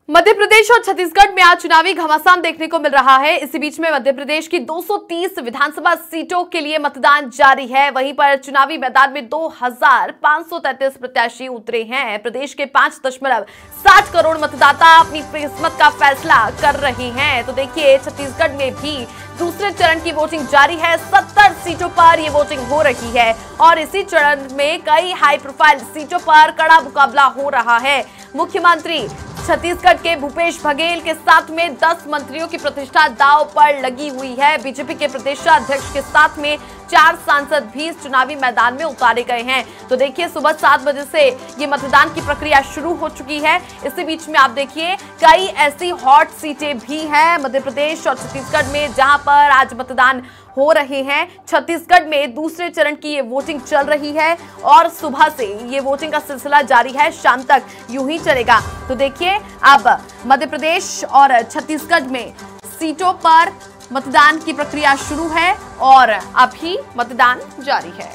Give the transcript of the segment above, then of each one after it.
मध्य प्रदेश और छत्तीसगढ़ में आज चुनावी घमासान देखने को मिल रहा है। इसी बीच में मध्य प्रदेश की 230 विधानसभा सीटों के लिए मतदान जारी है। वहीं पर चुनावी मैदान में 2533 प्रत्याशी उतरे हैं। प्रदेश के 5.7 करोड़ मतदाता अपनी किस्मत का फैसला कर रहे हैं। तो देखिए, छत्तीसगढ़ में भी दूसरे चरण की वोटिंग जारी है। 70 सीटों पर ये वोटिंग हो रही है और इसी चरण में कई हाई प्रोफाइल सीटों पर कड़ा मुकाबला हो रहा है। मुख्यमंत्री छत्तीसगढ़ के भूपेश बघेल के साथ में 10 मंत्रियों की प्रतिष्ठा दांव पर लगी हुई है। बीजेपी के प्रदेशाध्यक्ष के साथ में 4 सांसद भी इस चुनावी मैदान में उतारे गए हैं। तो देखिए, सुबह 7 बजे से ये मतदान की प्रक्रिया शुरू हो चुकी है। इसी बीच में आप देखिए, कई ऐसी हॉट सीटें भी हैं मध्य प्रदेश और छत्तीसगढ़ में जहां पर आज मतदान हो रहे हैं। छत्तीसगढ़ में दूसरे चरण की ये वोटिंग चल रही है और सुबह से ये वोटिंग का सिलसिला जारी है, शाम तक यूं ही चलेगा। तो देखिए, अब मध्य प्रदेश और छत्तीसगढ़ में सीटों पर मतदान की प्रक्रिया शुरू है और अभी मतदान जारी है।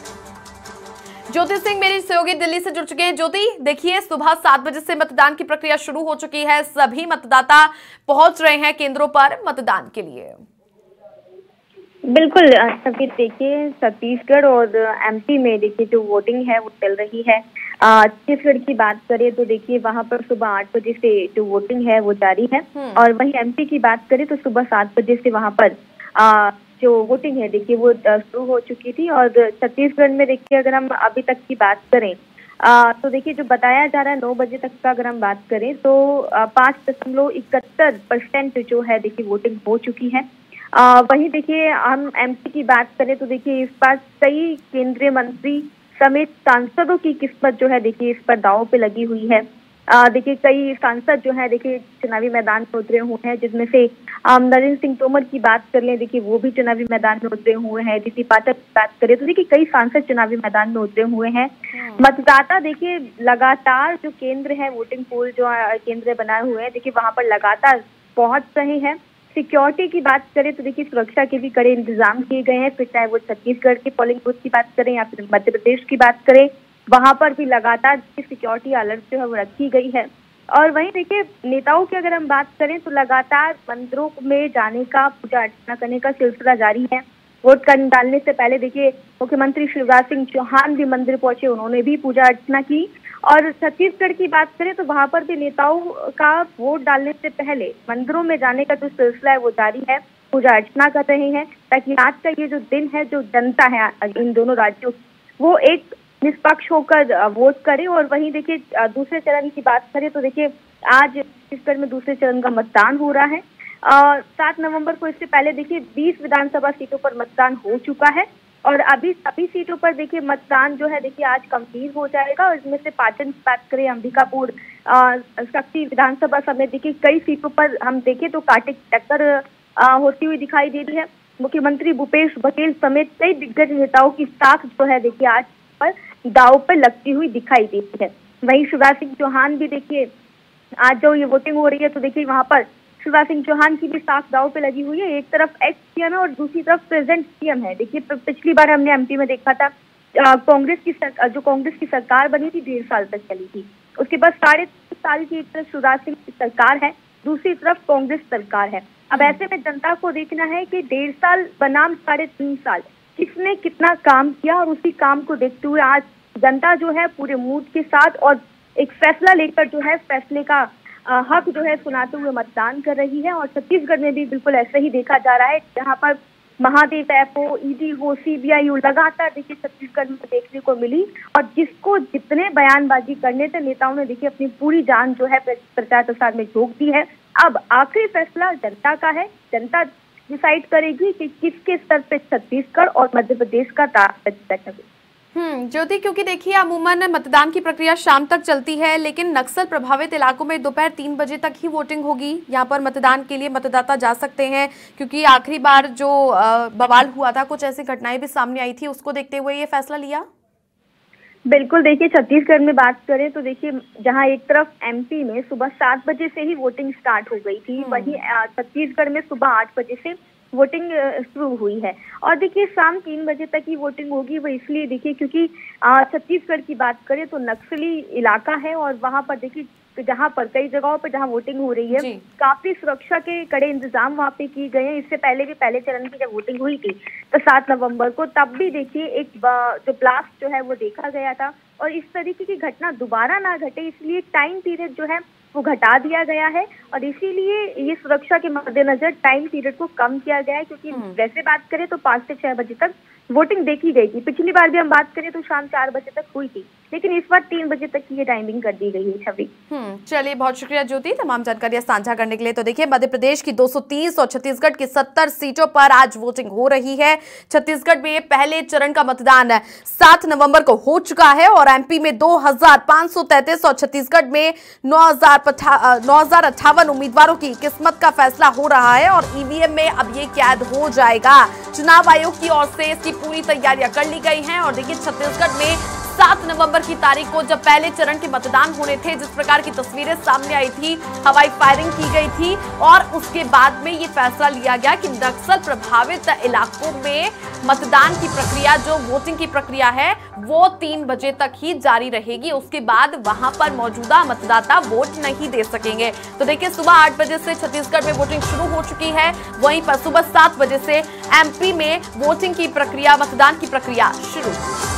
ज्योति सिंह मेरी सहयोगी दिल्ली से जुड़ चुके हैं। ज्योति, देखिए, सुबह 7 बजे से मतदान की प्रक्रिया शुरू हो चुकी है। सभी मतदाता पहुंच रहे हैं केंद्रों पर मतदान के लिए। बिल्कुल सभी, देखिए छत्तीसगढ़ और एमपी में देखिए जो वोटिंग है वो चल रही है। छत्तीसगढ़ की बात करें तो देखिए वहां पर सुबह 8 बजे से जो वोटिंग है वो जारी है और वहीं एमपी की बात करें तो सुबह 7 बजे से वहां पर जो वोटिंग है देखिए वो शुरू हो चुकी थी। और छत्तीसगढ़ में देखिए अगर हम अभी तक की बात करें तो देखिए जो बताया जा रहा है 9 बजे तक का अगर हम बात करें तो 5.71% जो है देखिए वोटिंग हो चुकी है। वहीं देखिए हम एमपी की बात करें तो देखिए इस बार कई केंद्रीय मंत्री समेत सांसदों की किस्मत जो है देखिए इस पर दांव पे लगी हुई है। देखिए कई सांसद जो है देखिए चुनावी मैदान में उतरे हुए हैं, जिसमें से नरेंद्र सिंह तोमर की बात कर लें, देखिए वो भी चुनावी मैदान में उतरे हुए हैं। डीसी पाठक की बात करें तो देखिए कई सांसद चुनावी मैदान में उतरे हुए हैं। मतदाता देखिए लगातार जो केंद्र है, वोटिंग पूल जो केंद्र बनाए हुए हैं देखिए वहां पर लगातार पहुंच रहे हैं। सिक्योरिटी की बात करें तो देखिए सुरक्षा के भी कड़े इंतजाम किए गए हैं, फिर चाहे वो छत्तीसगढ़ के पोलिंग बूथ की बात करें या फिर मध्य प्रदेश की बात करें, वहां पर भी लगातार सिक्योरिटी अलर्ट जो है वो रखी गई है। और वहीं देखिए नेताओं की अगर हम बात करें तो लगातार मंदिरों में जाने का, पूजा अर्चना करने का सिलसिला जारी है। वोट डालने से पहले देखिए मुख्यमंत्री शिवराज सिंह चौहान भी मंदिर पहुंचे, उन्होंने भी पूजा अर्चना की। और छत्तीसगढ़ की बात करें तो वहां पर भी नेताओं का वोट डालने से पहले मंदिरों में जाने का जो सिलसिला है वो जारी है, पूजा अर्चना कर रहे हैं ताकि आज का ये जो दिन है, जो जनता है इन दोनों राज्यों वो एक निष्पक्ष होकर वोट करे। और वहीं देखिए दूसरे चरण की बात करें तो देखिए आज छत्तीसगढ़ में दूसरे चरण का मतदान हो रहा है। 7 नवंबर को, इससे पहले देखिए 20 विधानसभा सीटों पर मतदान हो चुका है और अभी सभी सीटों पर देखिए मतदान जो है देखिए आज कंप्लीट हो जाएगा। और इसमें से पाटन की बात करें, अंबिकापुर, शक्ति विधानसभा समेत देखिए कई सीटों पर हम देखें तो कांटे की टक्कर होती हुई दिखाई दे रही है। मुख्यमंत्री भूपेश बघेल समेत कई दिग्गज नेताओं की साख जो है देखिए आज पर दांव पर लगती हुई दिखाई देती है। वहीं शिवराज सिंह चौहान भी देखिए आज जो ये वोटिंग हो रही है तो देखिए वहां पर शिवराज सिंह चौहान की भी साख दांव पे लगी हुई है। एक तरफ एक्स सीएम है और दूसरी तरफ प्रेजेंट सीएम है। देखिए पिछली बार हमने एमपी में देखा था कांग्रेस की सरकार बनी थी, 1.5 साल तक चली थी। उसके बाद 3.5 साल की एक तरफ शिवराज सिंह की सरकार है, दूसरी तरफ कांग्रेस सरकार है। अब ऐसे में जनता को देखना है कि 1.5 साल बनाम 3.5 साल किसने कितना काम किया और उसी काम को देखते हुए आज जनता जो है पूरे मूड के साथ और एक फैसला लेकर जो है फैसले का हक जो है सुनाते हुए मतदान कर रही है। और छत्तीसगढ़ में भी बिल्कुल ऐसा ही देखा जा रहा है, जहां पर महादेव ऐप हो, ईडी हो, सीबीआई हो, लगातार देखिए छत्तीसगढ़ में देखने को मिली। और जिसको जितने बयानबाजी करने थे नेताओं ने देखिए अपनी पूरी जान जो है प्रचार प्रसार में झोंक दी है। अब आखिरी फैसला जनता का है, जनता डिसाइड करेगी कि किसके स्तर पे छत्तीसगढ़ और मध्य प्रदेश का बैठक। ज्योति, क्योंकि देखिए अमूमन मतदान की प्रक्रिया शाम तक चलती है, लेकिन नक्सल प्रभावित इलाकों में दोपहर 3 बजे तक ही वोटिंग होगी। यहाँ पर मतदान के लिए मतदाता जा सकते हैं, क्योंकि आखिरी बार जो बवाल हुआ था, कुछ ऐसी घटनाएं भी सामने आई थी, उसको देखते हुए ये फैसला लिया। बिल्कुल, देखिए छत्तीसगढ़ में बात करें तो देखिए जहां एक तरफ एमपी में सुबह 7 बजे से ही वोटिंग स्टार्ट हो गई थी, वहीं छत्तीसगढ़ में सुबह 8 बजे से वोटिंग शुरू हुई है। और देखिए शाम 3 बजे तक ही वोटिंग होगी, वो इसलिए देखिए क्योंकि छत्तीसगढ़ की बात करें तो नक्सली इलाका है और वहां पर देखिए तो जहां पर कई जगहों पर जहां वोटिंग हो रही है काफी सुरक्षा के कड़े इंतजाम वहां पे किए गए हैं। इससे पहले भी पहले चरण की जब वोटिंग हुई थी तो 7 नवंबर को, तब भी देखिए एक जो ब्लास्ट जो है वो देखा गया था और इस तरीके की घटना दोबारा ना घटे इसलिए टाइम पीरियड जो है वो घटा दिया गया है और इसीलिए ये सुरक्षा के मद्देनजर टाइम पीरियड को कम किया गया है, क्योंकि वैसे बात करें तो 5 से 6 बजे तक वोटिंग देखी गई थी। पिछली बार भी हम बात करें तो शाम 4 बजे तक हुई थी, लेकिन इस बार 3 बजे तक की ये टाइमिंग कर दी गई है। छवि, चलिए बहुत शुक्रिया ज्योति तमाम जानकारियां साझा करने के लिए। तो देखिए मध्य प्रदेश की 230 और छत्तीसगढ़ की 70 सीटों पर आज वोटिंग हो रही है। छत्तीसगढ़ में पहले चरण का मतदान 7 नवंबर को हो चुका है और एमपी में 2533 और छत्तीसगढ़ में 9058 उम्मीदवारों की किस्मत का फैसला हो रहा है और ईवीएम में अब ये कैद हो जाएगा। चुनाव आयोग की ओर से इसकी पूरी तैयारियां कर ली गई हैं और देखिए छत्तीसगढ़ में 7 नवंबर की तारीख को जब पहले चरण के मतदान होने थे, जिस प्रकार की तस्वीरें सामने आई थी, हवाई फायरिंग की गई थी और उसके बाद में ये फैसला लिया गया कि नक्सल प्रभावित इलाकों में मतदान की प्रक्रिया, जो वोटिंग की प्रक्रिया है, वो 3 बजे तक ही जारी रहेगी। उसके बाद वहां पर मौजूदा मतदाता वोट नहीं दे सकेंगे। तो देखिए सुबह 8 बजे से छत्तीसगढ़ में वोटिंग शुरू हो चुकी है, वहीं पर सुबह 7 बजे से एमपी में वोटिंग की प्रक्रिया, मतदान की प्रक्रिया शुरू।